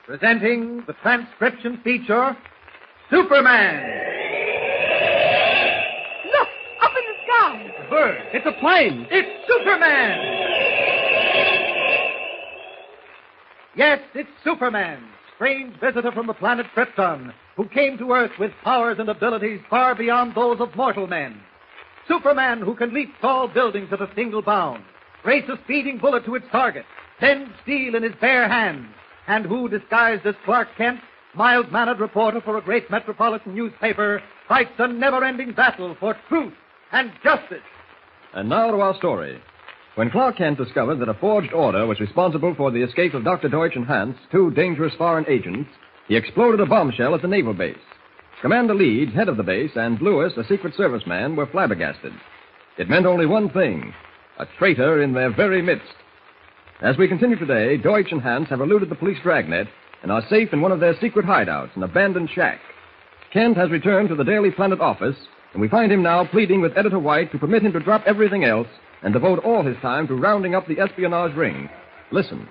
presenting the transcription feature, Superman. Look, up in the sky. It's a bird. It's a plane. It's Superman. Yes, it's Superman, strange visitor from the planet Krypton, who came to Earth with powers and abilities far beyond those of mortal men. Superman, who can leap tall buildings at a single bound, race a speeding bullet to its target, bend steel in his bare hands, and who, disguised as Clark Kent, mild-mannered reporter for a great metropolitan newspaper, fights a never-ending battle for truth and justice. And now to our story. When Clark Kent discovered that a forged order was responsible for the escape of Dr. Deutch and Hans, two dangerous foreign agents, he exploded a bombshell at the naval base. Commander Leeds, head of the base, and Lewis, a Secret Service man, were flabbergasted. It meant only one thing: a traitor in their very midst. As we continue today, Deutch and Hans have eluded the police dragnet and are safe in one of their secret hideouts, an abandoned shack. Kent has returned to the Daily Planet office, and we find him now pleading with Editor White to permit him to drop everything else and devote all his time to rounding up the espionage ring. Listen.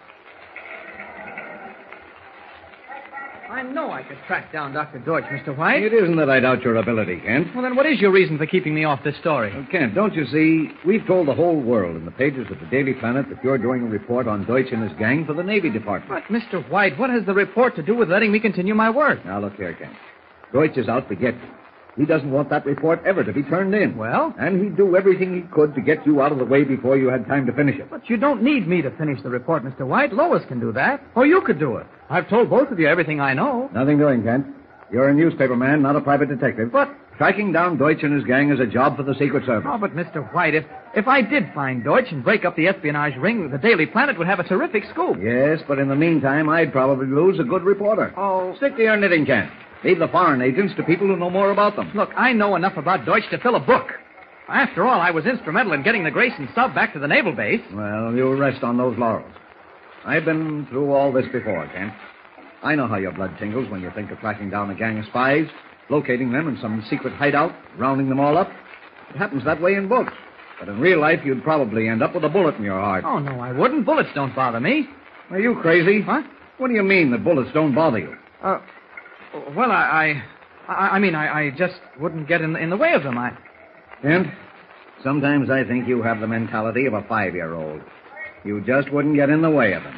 I know I could track down Dr. Deutch, Mr. White. It isn't that I doubt your ability, Kent. Well, then what is your reason for keeping me off this story? Well, Kent, don't you see, we've told the whole world in the pages of the Daily Planet that you're doing a report on Deutch and his gang for the Navy Department. But, Mr. White, what has the report to do with letting me continue my work? Now, look here, Kent. Deutch is out to get you. He doesn't want that report ever to be turned in. Well? And he'd do everything he could to get you out of the way before you had time to finish it. But you don't need me to finish the report, Mr. White. Lois can do that. Or you could do it. I've told both of you everything I know. Nothing doing, Kent. You're a newspaper man, not a private detective. But tracking down Deutch and his gang is a job for the Secret Service. Oh, but Mr. White, if I did find Deutch and break up the espionage ring, the Daily Planet would have a terrific scoop. Yes, but in the meantime, I'd probably lose a good reporter. Oh. Stick to your knitting, Kent. Leave the foreign agents to people who know more about them. Look, I know enough about Deutch to fill a book. After all, I was instrumental in getting the Grayson sub back to the naval base. Well, you'll rest on those laurels. I've been through all this before, Kent. I know how your blood tingles when you think of tracking down a gang of spies, locating them in some secret hideout, rounding them all up. It happens that way in books. But in real life, you'd probably end up with a bullet in your heart. Oh, no, I wouldn't. Bullets don't bother me. Are you crazy? What? What do you mean that bullets don't bother you? Well, I just wouldn't get in the way of them. Kent, sometimes I think you have the mentality of a 5-year-old. You just wouldn't get in the way of them.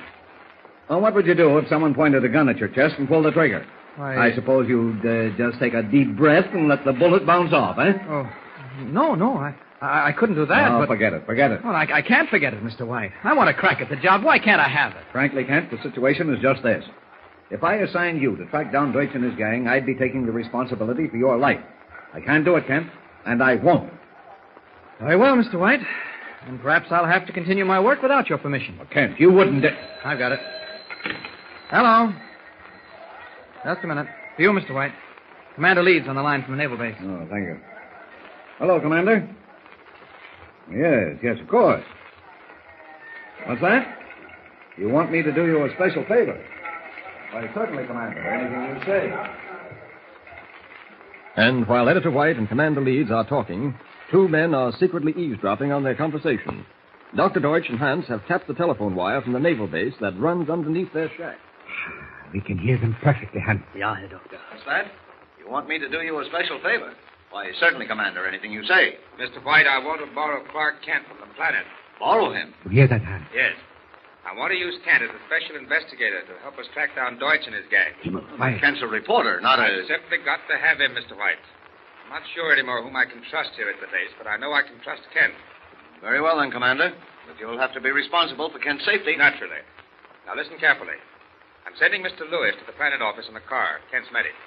Well, what would you do if someone pointed a gun at your chest and pulled the trigger? I suppose you'd just take a deep breath and let the bullet bounce off, eh? Oh, no, I couldn't do that. Oh, but... forget it. Well, I can't forget it, Mr. White. I want to crack at the job. Why can't I have it? Frankly, Kent, the situation is just this. If I assigned you to track down Deutch and his gang, I'd be taking the responsibility for your life. I can't do it, Kent, and I won't. Very well, Mr. White. And perhaps I'll have to continue my work without your permission. Well, Kent, you wouldn't... I've got it. Hello. Just a minute. For you, Mr. White. Commander Leeds on the line from the naval base. Oh, thank you. Hello, Commander. Yes, of course. What's that? You want me to do you a special favor? Why, certainly, Commander. Anything you say. And while Editor White and Commander Leeds are talking, two men are secretly eavesdropping on their conversation. Dr. Deutch and Hans have tapped the telephone wire from the naval base that runs underneath their shack. We can hear them perfectly, Hans. Yeah, Herr Doctor. What's that? You want me to do you a special favor? Why, certainly, Commander. Anything you say. Mr. White, I want to borrow Clark Kent from the planet. Borrow him? You hear that, Hans? Yes. I want to use Kent as a special investigator to help us track down Deutch and his gang. Kent's a reporter, not I've simply got to have him, Mr. White. I'm not sure anymore whom I can trust here at the base, but I know I can trust Kent. Very well, then, Commander. But you'll have to be responsible for Kent's safety. Naturally. Now, listen carefully. I'm sending Mr. Lewis to the planet office in a car, Kent's medic.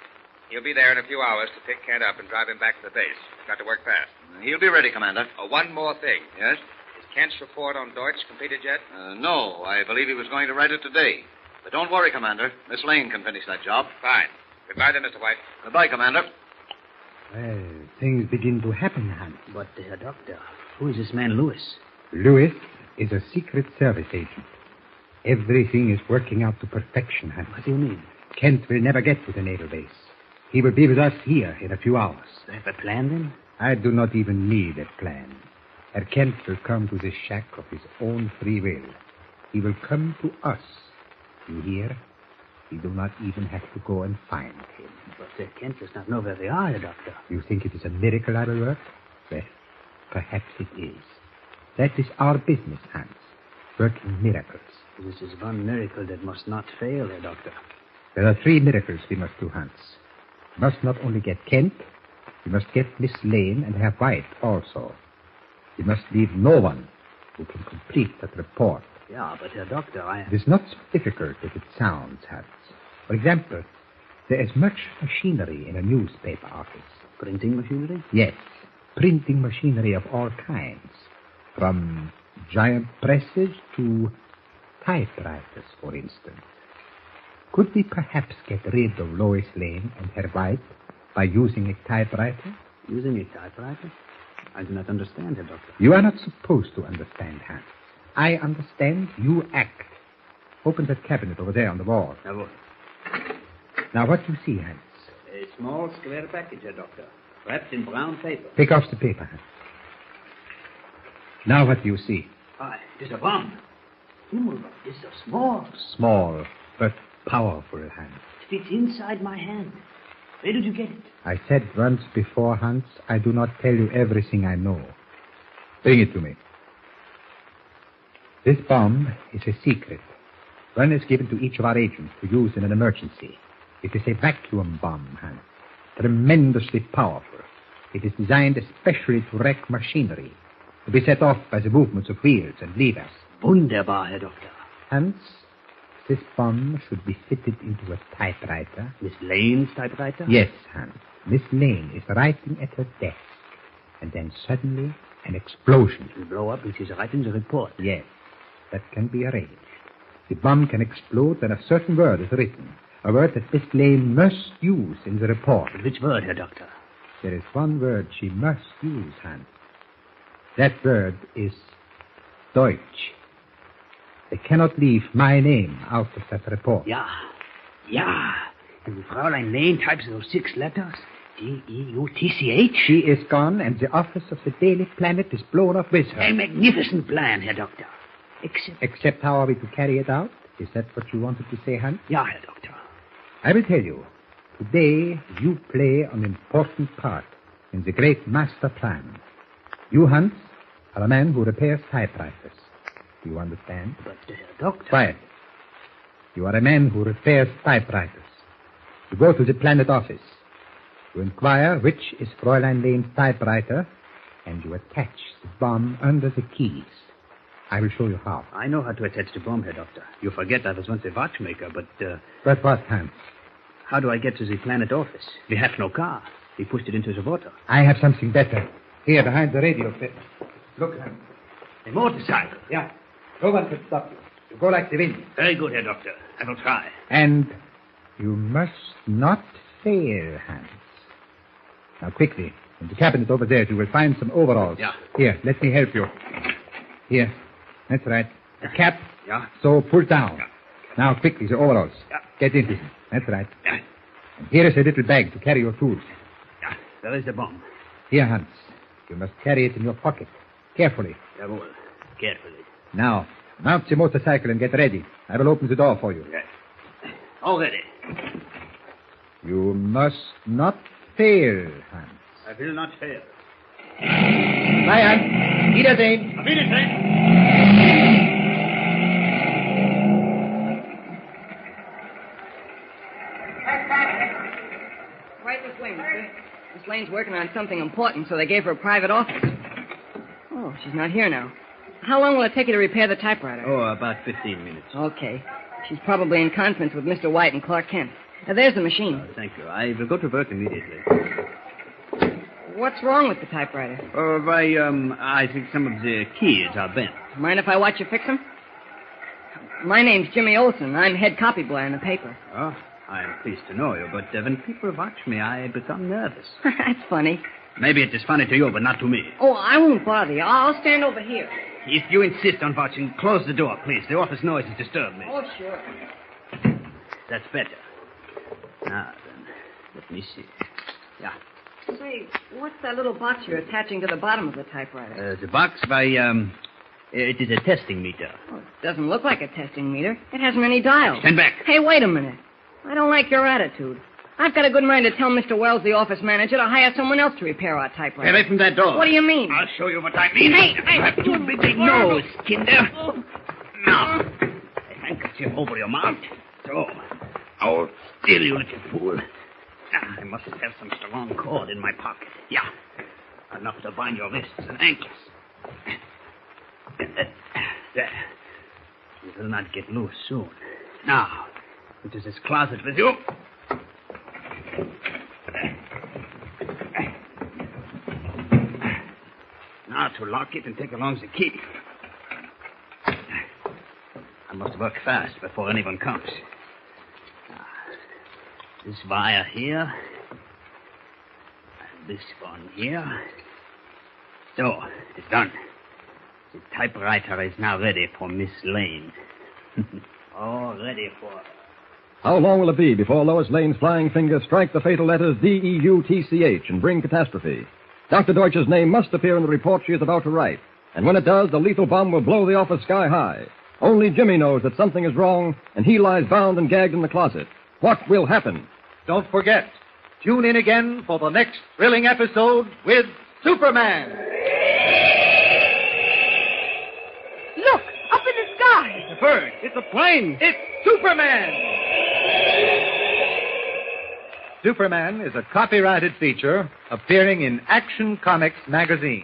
He'll be there in a few hours to pick Kent up and drive him back to the base. Got to work fast. He'll be ready, Commander. One more thing. Yes? Is Kent's report on Deutch completed yet? No. I believe he was going to write it today. But don't worry, Commander. Miss Lane can finish that job. Fine. Goodbye then, Mr. White. Goodbye, Commander. Well, things begin to happen, Hans. But, Herr Doctor, who is this man Lewis? Lewis is a Secret Service agent. Everything is working out to perfection, Hans. What do you mean? Kent will never get to the naval base. He will be with us here in a few hours. Do you have a plan, then? I do not even need a plan. Herr Kent will come to this shack of his own free will. He will come to us. You hear? We do not even have to go and find him. But Kent does not know where they are, Herr Doctor. You think it is a miracle I will work? Well, perhaps it is. That is our business, Hans. Working miracles. This is one miracle that must not fail, Herr Doctor. There are 3 miracles we must do, Hans. We must not only get Kent, we must get Miss Lane and Herr White also. We must leave no one who can complete that report. Yeah, but Herr Doctor, It is not so difficult as it sounds, Hans. For example, there is much machinery in a newspaper office. Printing machinery? Yes, printing machinery of all kinds. From giant presses to typewriters, for instance. Could we perhaps get rid of Lois Lane and Herr White by using a typewriter? Using a typewriter? I do not understand, Herr Doctor. You are not supposed to understand, Hans. I understand, you act. Open that cabinet over there on the wall. Jawohl. Now, what do you see, Hans? A small square package, Herr Doctor, wrapped in brown paper. Take off the paper, Hans. Now, what do you see? Ah, it is a bomb. Himmel, it is so small. Small, but powerful, Hans. It fits inside my hand. Where did you get it? I said once before, Hans, I do not tell you everything I know. Bring it to me. This bomb is a secret. One is given to each of our agents to use in an emergency. It is a vacuum bomb, Hans. Tremendously powerful. It is designed especially to wreck machinery, to be set off by the movements of wheels and levers. Wunderbar, Herr Doctor. Hans, this bomb should be fitted into a typewriter. Miss Lane's typewriter? Yes, Hans. Miss Lane is writing at her desk. And then suddenly, an explosion. It will blow up and she's writing the report. Yes, that can be arranged. The bomb can explode when a certain word is written. A word that Miss Lane must use in the report. But which word, Herr Doctor? There is one word she must use, Hans. That word is Deutch. They cannot leave my name out of that report. Ja. And Fräulein Lane types those 6 letters. D-E-U-T-C-H? She is gone, and the office of the Daily Planet is blown up with her. A magnificent plan, Herr Doctor. Except how are we to carry it out? Is that what you wanted to say, Hans? Ja, Herr Doctor. I will tell you. Today, you play an important part in the great master plan. You, Hans, are a man who repairs typewriters. Do you understand? But, Herr Doctor... Quiet. You are a man who repairs typewriters. You go to the Planet office. You inquire which is Fräulein Lane's typewriter, and you attach the bomb under the keys. I will show you how. I know how to attach the bomb, Herr Doctor. You forget I was once a watchmaker, but... But what, Hans? How do I get to the Planet office? We have no car. We pushed it into the water. I have something better. Here, behind the radio set. Look, Hans. A motorcycle? Yeah. No one can stop you. You go like the wind. Very good, Herr Doctor. I will try. And you must not fail, Hans. Now, quickly. In the cabinet over there, you will find some overalls. Yeah. Here, let me help you. Here. That's right. A cap. Yeah. So pull down. Yeah. Now, quickly, the overalls. Yeah. Get into them. That's right. Yeah. And here is a little bag to carry your tools. Yeah. There is the bomb. Here, Hans. You must carry it in your pocket. Carefully. Jawohl. Carefully. Now, mount the motorcycle and get ready. I will open the door for you. Yes. All ready. You must not fail, Hans. I will not fail. Bye, Hans. Wiedersehen. Auf Wiedersehen. Right this way, mister. Miss Lane's working on something important, so they gave her a private office. Oh, she's not here now. How long will it take you to repair the typewriter? Oh, about 15 minutes. Okay. She's probably in conference with Mr. White and Clark Kent. There's the machine. Oh, thank you. I will go to work immediately. What's wrong with the typewriter? Oh, I think some of the keys are bent. Mind if I watch you fix them? My name's Jimmy Olsen. I'm head copy boy on the paper. Oh, I am pleased to know you, but when people watch me, I become nervous. That's funny. Maybe it is funny to you, but not to me. Oh, I won't bother you. I'll stand over here. If you insist on watching, close the door, please. The office noises disturb me. Oh, sure. That's better. Now, then, let me see. Yeah. Say, what's that little box you're attaching to the bottom of the typewriter? The box it is a testing meter. Oh, it doesn't look like a testing meter. It hasn't any dials. Stand back. Hey, wait a minute. I don't like your attitude. I've got a good mind to tell Mr. Wells, the office manager, to hire someone else to repair our typewriter. Get away from that door. What do you mean? I'll show you what I mean. Hey, You have too big a nose, Kinder. Now, a handkerchief over your mouth. So, hold still, you little fool. I must have some strong cord in my pocket. Yeah, enough to bind your wrists and ankles. There. You will not get loose soon. Now, into this closet with you. Now to lock it and take along the key. I must work fast before anyone comes. This wire here. And this one here. So, it's done. The typewriter is now ready for Miss Lane. All ready for her. How long will it be before Lois Lane's flying fingers strike the fatal letters D-E-U-T-C-H and bring catastrophe? Dr. Deutsch's name must appear in the report she is about to write. And when it does, the lethal bomb will blow the office sky high. Only Jimmy knows that something is wrong, and he lies bound and gagged in the closet. What will happen? Don't forget, tune in again for the next thrilling episode with Superman. Look, up in the sky. It's a bird. It's a plane. It's Superman. Superman is a copyrighted feature appearing in Action Comics magazine.